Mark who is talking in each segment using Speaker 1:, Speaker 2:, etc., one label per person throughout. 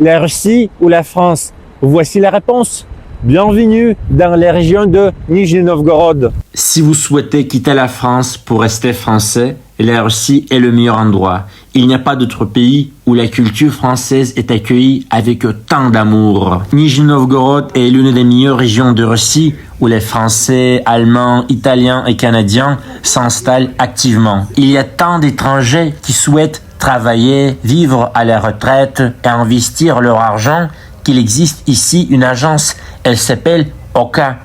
Speaker 1: la Russie ou la France? Voici la réponse. Bienvenue dans la région de Nijni Novgorod.
Speaker 2: Si vous souhaitez quitter la France pour rester français, la Russie est le meilleur endroit. Il n'y a pas d'autre pays où la culture française est accueillie avec tant d'amour. Nijni Novgorod est l'une des meilleures régions de Russie où les Français, Allemands, Italiens et Canadiens s'installent activement. Il y a tant d'étrangers qui souhaitent travailler, vivre à la retraite et investir leur argent qu'il existe ici une agence. Elle s'appelle Oka.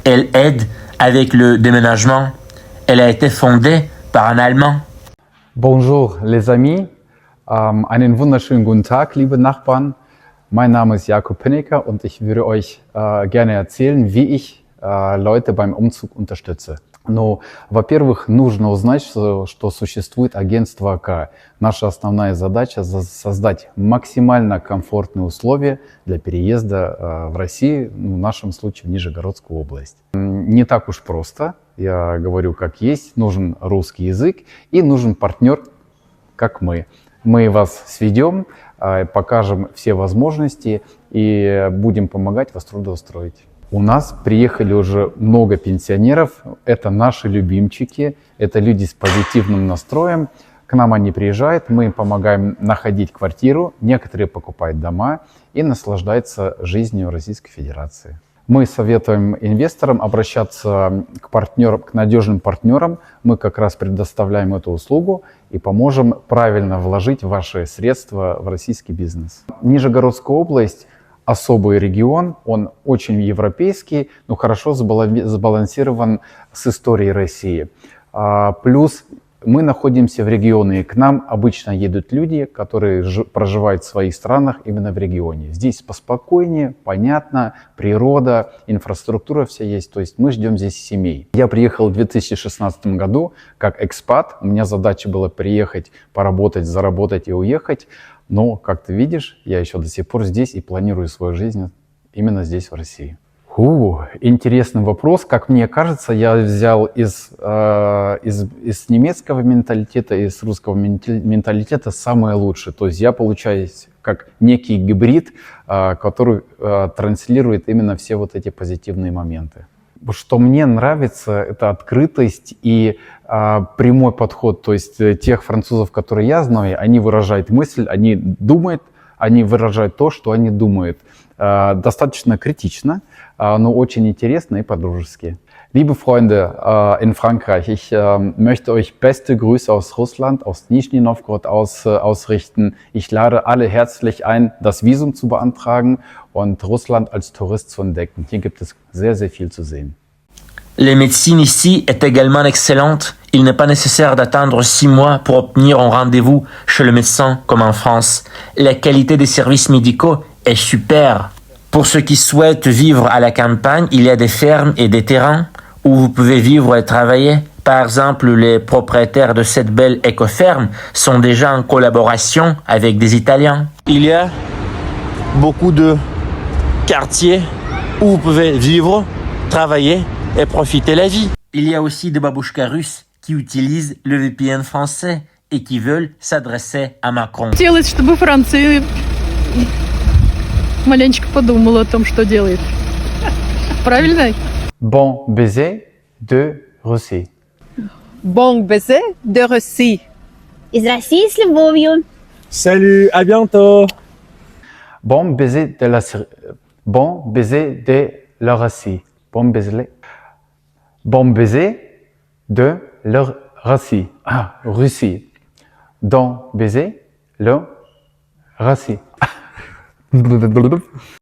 Speaker 2: Elle aide avec le déménagement. Elle a été fondée par un Allemand.
Speaker 3: Bonjour les amis, einen wunderschönen guten Tag, liebe Nachbarn. Mein Name ist Jakob Pinneker und ich würde euch gerne erzählen, wie ich Leute beim Umzug unterstütze. Но, во-первых, нужно узнать, что существует агентство АК. Наша основная задача – создать максимально комфортные условия для переезда в Россию, в нашем случае в Нижегородскую область. Не так уж просто, я говорю как есть, нужен русский язык и нужен партнер, как мы. Мы вас сведем, покажем все возможности и будем помогать вас трудоустроить. У нас приехали уже много пенсионеров, это наши любимчики, это люди с позитивным настроем. К нам они приезжают, мы им помогаем находить квартиру, некоторые покупают дома и наслаждаются жизнью Российской Федерации. Мы советуем инвесторам обращаться к надежным партнерам. Мы как раз предоставляем эту услугу и поможем правильно вложить ваши средства в российский бизнес. Нижегородская область – особый регион, он очень европейский, но хорошо сбалансирован с историей России. Плюс мы находимся в регионе, и к нам обычно едут люди, которые проживают в своих странах именно в регионе. Здесь поспокойнее, понятно, природа, инфраструктура вся есть, то есть мы ждем здесь семей. Я приехал в 2016 году как экспат, у меня задача была приехать, поработать, заработать и уехать. Но, как ты видишь, я еще до сих пор здесь и планирую свою жизнь именно здесь, в России. Интересный вопрос. Как мне кажется, я взял из немецкого менталитета, из русского менталитета самое лучшее. То есть я получаюсь как некий гибрид, который транслирует именно все вот эти позитивные моменты. Что мне нравится, это открытость и прямой подход. То есть тех французов, которые я знаю, они выражают мысль, они думают, они выражают то, что они думают. Достаточно критично, но очень интересно и по-дружески. Liebe Freunde in Frankreich, ich möchte euch beste Grüße aus Russland, aus Nizhny Novgorod ausrichten. Ich lade alle herzlich ein, das Visum zu beantragen und Russland als Tourist zu entdecken. Hier gibt es sehr, sehr viel zu sehen.
Speaker 2: La médecine ici est également excellente. Il n'est pas nécessaire d'attendre 6 mois pour obtenir un rendez-vous chez le médecin comme en France. La qualité des services médicaux est super. Pour ceux qui souhaitent vivre à la campagne, il y a des fermes et des terrains où vous pouvez vivre et travailler. Par exemple, les propriétaires de cette belle écoferme sont déjà en collaboration avec des Italiens.
Speaker 1: Il y a beaucoup de quartiers où vous pouvez vivre, travailler et profiter de la vie.
Speaker 2: Il y a aussi des babouchkas russes qui utilisent le VPN français et qui veulent s'adresser à Macron.
Speaker 4: Хотелось, чтобы Франция маленечко подумала о том, что делает. Правильно?
Speaker 3: Bon baiser de Russie.
Speaker 5: Bon baiser de Russie.
Speaker 6: Из России с любовью.
Speaker 1: Salut, à bientôt.
Speaker 3: Bon baiser de la Russie. Bon baiser. Bon baiser de la Russie. Ah, Russie. Bon baiser le Russie.